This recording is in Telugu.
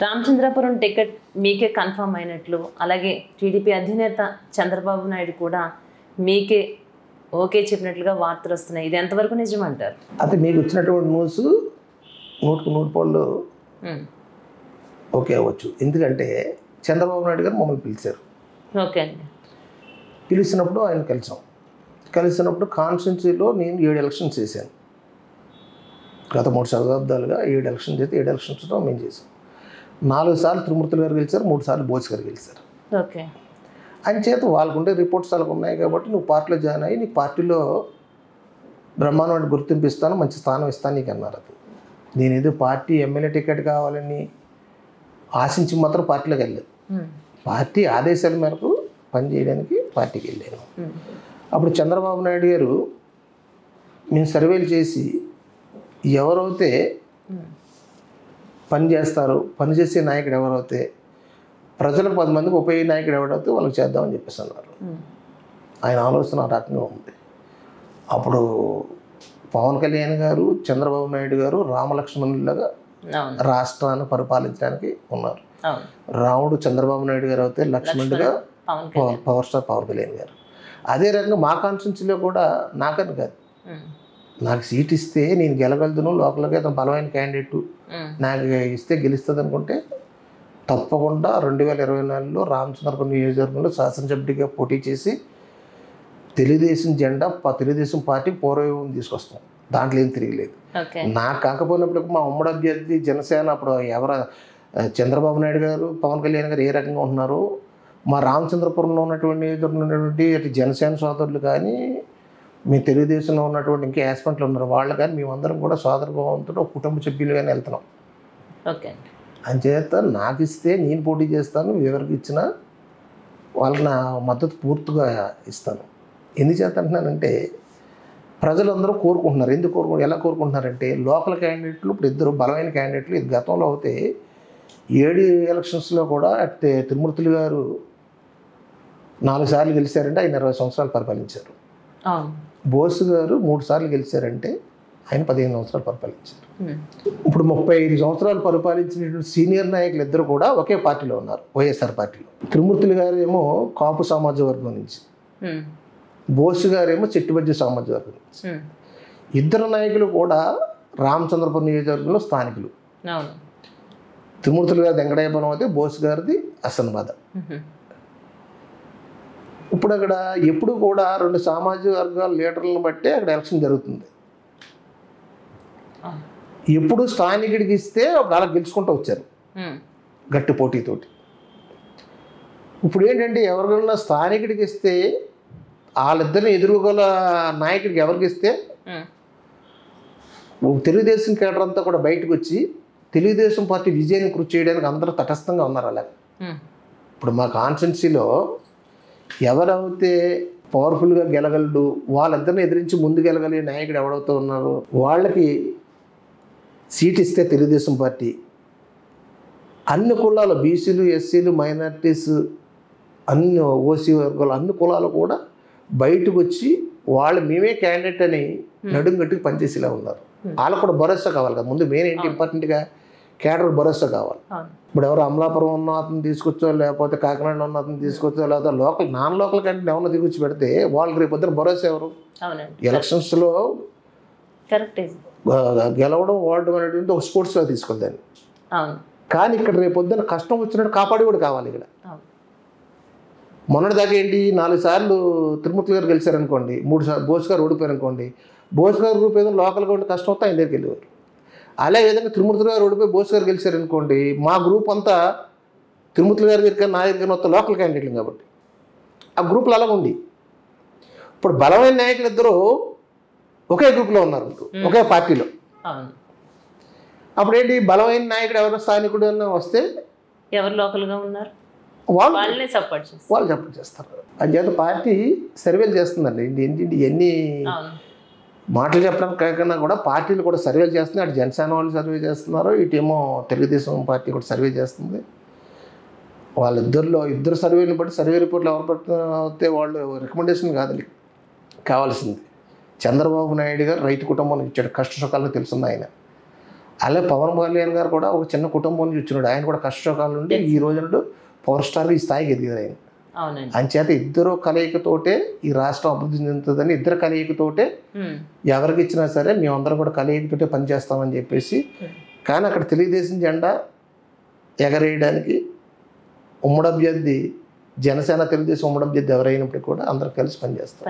రామచంద్రపురం టికెట్ మీకే కన్ఫర్మ్ అయినట్లు, అలాగే టీడీపీ అధినేత చంద్రబాబు నాయుడు కూడా మీకే ఓకే చెప్పినట్లుగా వార్తలు వస్తున్నాయి. ఇది ఎంతవరకు నిజమంటారు? అయితే మీకు వచ్చినటువంటి న్యూస్ 100% ఓకే అవ్వచ్చు. ఎందుకంటే చంద్రబాబు నాయుడు గారు మమ్మల్ని పిలిచారు. ఓకే అండి. పిలిచినప్పుడు ఆయన కలిసినప్పుడు కాన్స్టిట్యున్సీలో నేను 7 ఎలక్షన్స్ చేశాను. గత 3 శతాబ్దాలుగా 7 ఎలక్షన్ చేస్తే 7 ఎలక్షన్స్లో మేము చేసాం. 4 సార్లు త్రిమూర్తులు గారు గెలిచారు, 3 సార్లు బోస్ గారు గెలిచారు. ఓకే. అని చేత వాళ్ళకుండే రిపోర్ట్స్ వాళ్ళకు ఉన్నాయి కాబట్టి నువ్వు పార్టీలో జాయిన్ అయ్యి నీ పార్టీలో బ్రహ్మాండమైన గుర్తింపు ఇస్తాను, మంచి స్థానం ఇస్తాను నీకు అన్నారు. అది నేను ఏదో పార్టీ ఎమ్మెల్యే టికెట్ కావాలని ఆశించి మాత్రం పార్టీలోకి వెళ్ళలేదు. పార్టీ ఆదేశాల మేరకు పనిచేయడానికి పార్టీకి వెళ్ళాను. అప్పుడు చంద్రబాబు నాయుడు గారు మేము సర్వేలు చేసి ఎవరైతే పనిచేసే నాయకుడు ఎవరైతే ప్రజలకు 10 మందికి ఉపయోగ నాయకుడు ఎవరైతే వాళ్ళకి చేద్దామని చెప్పేసి అన్నారు. ఆయన ఆలోచన ఆ రకంగా ఉంది. అప్పుడు పవన్ కళ్యాణ్ గారు, చంద్రబాబు నాయుడు గారు రామలక్ష్మణులాగా రాష్ట్రాన్ని పరిపాలించడానికి ఉన్నారు. రాముడు చంద్రబాబు నాయుడు గారు అయితే లక్ష్మణుడిగా పవర్ స్టార్ పవన్ కళ్యాణ్ గారు. అదే రకంగా మా కాన్స్టిట్యున్సీలో కూడా నాకని కాదు, నాకు సీట్ ఇస్తే నేను గెలగలుగుతాను, లోకల్గా అతను బలమైన క్యాండిడేట్ నాకు ఇస్తే గెలుస్తుంది అనుకుంటే తప్పకుండా 2024లో రామచంద్రపురం నియోజకవర్గంలో శాసనసభ్యుడిగా పోటీ చేసి తెలుగుదేశం జెండా తెలుగుదేశం పార్టీ పూర్వవైభవం తీసుకొస్తాం. దాంట్లో ఏం తిరగలేదు. నాకు కాకపోయినప్పుడు మా ఉమ్మడి అభ్యర్థి జనసేన అప్పుడు చంద్రబాబు నాయుడు గారు, పవన్ కళ్యాణ్ గారు ఏ రకంగా ఉంటున్నారో మా రామచంద్రపురంలో ఉన్నటువంటి జనసేన సోదరులు కానీ మీ తెలుగుదేశంలో ఉన్నటువంటి ఇంకా యాస్పెంట్లు ఉన్నారు వాళ్ళు కానీ మేమందరం కూడా సోదరభావంతో కుటుంబ సభ్యులు కానీ వెళ్తున్నాం. ఓకే. అంచేత నాకు ఇస్తే నేను పోటీ చేస్తాను, ఎవరికి ఇచ్చినా వాళ్ళకి నా మద్దతు పూర్తిగా ఇస్తాను. ఎందుచేత అంటున్నానంటే ప్రజలందరూ కోరుకుంటున్నారు. ఎలా కోరుకుంటున్నారంటే లోకల్ క్యాండిడేట్లు ఇప్పుడు 2 బలమైన క్యాండిడేట్లు ఇది గతంలో అయితే 7 ఎలక్షన్స్లో కూడా త్రిమూర్తులు గారు 4 సార్లు గెలిచారంటే ఆయన 20 సంవత్సరాలు పరిపాలించారు. బోస్ గారు 3 సార్లు గెలిచారంటే ఆయన 15 సంవత్సరాలు పరిపాలించారు. ఇప్పుడు 35 సంవత్సరాలు పరిపాలించినటువంటి సీనియర్ నాయకులు ఇద్దరు కూడా ఒకే పార్టీలో ఉన్నారు, వైఎస్ఆర్ పార్టీలో. త్రిమూర్తులు గారు ఏమో కాపు సమాజ వర్గం నుంచి, బోస్ గారేమో చెట్టుబజ్జి సామాజిక వర్గం నుంచి. ఇద్దరు నాయకులు కూడా రామచంద్రపురం నియోజకవర్గంలో స్థానికులు. త్రిమూర్తులు గారి వెంకటయ్యపురం అయితే బోస్ గారిది అసన్బాద. ఇప్పుడు అక్కడ ఎప్పుడు కూడా 2 సామాజిక వర్గాల లీడర్లను బట్టే అక్కడ ఎలక్షన్ జరుగుతుంది. ఎప్పుడు స్థానికుడికి ఇస్తే అలా గెలుచుకుంటూ వచ్చారు గట్టి పోటీతోటి. ఇప్పుడు ఏంటంటే ఎవరికైనా స్థానికుడికి ఇస్తే వాళ్ళిద్దరిని ఎదురుగల నాయకుడికి ఎవరికి ఇస్తే తెలుగుదేశం కేడర్ అంతా కూడా బయటకు వచ్చి తెలుగుదేశం పార్టీ విజయాన్ని కృషి చేయడానికి అందరూ తటస్థంగా ఉన్నారు. అలాగే ఇప్పుడు మా కాన్స్టిట్యున్సీలో ఎవరైతే పవర్ఫుల్గా గెలగలడు వాళ్ళిద్దరిని ఎదిరించి ముందు గెలగలిగే నాయకుడు ఎవడవుతూ ఉన్నారో వాళ్ళకి సీట్ ఇస్తే తెలుగుదేశం పార్టీ అన్ని కులాలు బీసీలు, ఎస్సీలు, మైనారిటీస్, అన్ని ఓసీ వర్గాలు అన్ని కులాలు కూడా బయటకు వచ్చి వాళ్ళు మేమే క్యాండిడేట్ అని నడుం గట్టికి పనిచేసేలా ఉన్నారు. వాళ్ళకు కూడా భరోసా కావాలి కదా. ముందు మెయిన్ ఏంటి ఇంపార్టెంట్గా క్యాడర్ భరోసా కావాలి. ఇప్పుడు ఎవరు అమలాపురం ఉన్న అతను తీసుకొచ్చో, లేకపోతే కాకినాడలో ఉన్న అతను తీసుకొచ్చో, లేకపోతే నాన్ లోకల్ క్యాండిడేట్ ఎవరిని దిగుచ్చి పెడితే వాళ్ళకి రేపు పొద్దున భరోసా ఎవరు? ఎలక్షన్స్లో గెలవడం వాడడం అనేటువంటి ఒక స్పోర్ట్స్లో తీసుకుందాన్ని. కానీ ఇక్కడ రేపు పొద్దున కష్టం వచ్చినట్టు కాపాడి కూడా కావాలి. ఇక్కడ మొన్నటిదాకా ఏంటి 4 సార్లు త్రిమూర్తులు గారు గెలిచారనుకోండి, 3 సార్లు బోస్ గారు ఓడిపోయారు అనుకోండి, బోస్ గారు గ్రూప్ ఏదో లోకల్గా ఉంటే కష్టం వస్తే ఆయన దగ్గరికి వెళ్ళేవారు. అలా విధంగా త్రిమూర్తులు గారు ఓడిపోయి బోస్ గారు గెలిచారనుకోండి, మా గ్రూప్ అంతా త్రిమూర్తులు గారి దగ్గర నా దగ్గర మొత్తం లోకల్ క్యాండిడేట్లు కాబట్టి ఆ గ్రూప్లో అలాగ ఉంది. ఇప్పుడు బలమైన నాయకులు ఇద్దరు ఒకే గ్రూప్లో ఉన్నారు, ఒకే పార్టీలో. అప్పుడు ఏంటి బలమైన నాయకుడు ఎవరు స్థానికుడు వస్తే ఎవరు లోకల్గా ఉన్నారు వాళ్ళు సపోర్ట్ చేస్తారు. అంచేత పార్టీ సర్వేలు చేస్తుందండి. ఏంటి ఎన్ని మాటలు చెప్పడానికి కాకుండా కూడా పార్టీలు కూడా సర్వేలు చేస్తున్నాయి. అటు జనసేన వాళ్ళు సర్వే చేస్తున్నారు, ఇటేమో తెలుగుదేశం పార్టీ కూడా సర్వే చేస్తుంది. ఇద్దరు సర్వేని బట్టి సర్వే రిపోర్ట్లు ఎవరు పడితే వాళ్ళు రికమెండేషన్ కాదండి కావాల్సింది. చంద్రబాబు నాయుడు గారు రైతు కుటుంబానికి ఇచ్చాడు, కష్ట సుఖాలను తెలుసుంది ఆయన. అలాగే పవన్ కళ్యాణ్ గారు కూడా ఒక చిన్న కుటుంబం నుంచి వచ్చినాడు. ఆయన కూడా కష్టకాలం నుండి ఈ రోజు పవర్ స్టార్ ఈ స్థాయికి ఎదిగారు ఆయన. అవునండి. అంచేత ఇద్దరు కలయికతోటే ఈ రాష్ట్రం అభివృద్ధి చెందుతుందని, ఇద్దరు కలయికతోటే ఎవరికి ఇచ్చినా సరే మేమందరం కూడా కలయికతోటే పనిచేస్తామని చెప్పేసి. కానీ అక్కడ తెలుగుదేశం జెండా ఎగరేయడానికి ఉమ్మడి అభ్యర్థి, జనసేన తెలుగుదేశం ఉమ్మడి అభ్యర్థి ఎవరైనప్పటికీ కూడా అందరూ కలిసి పనిచేస్తారు.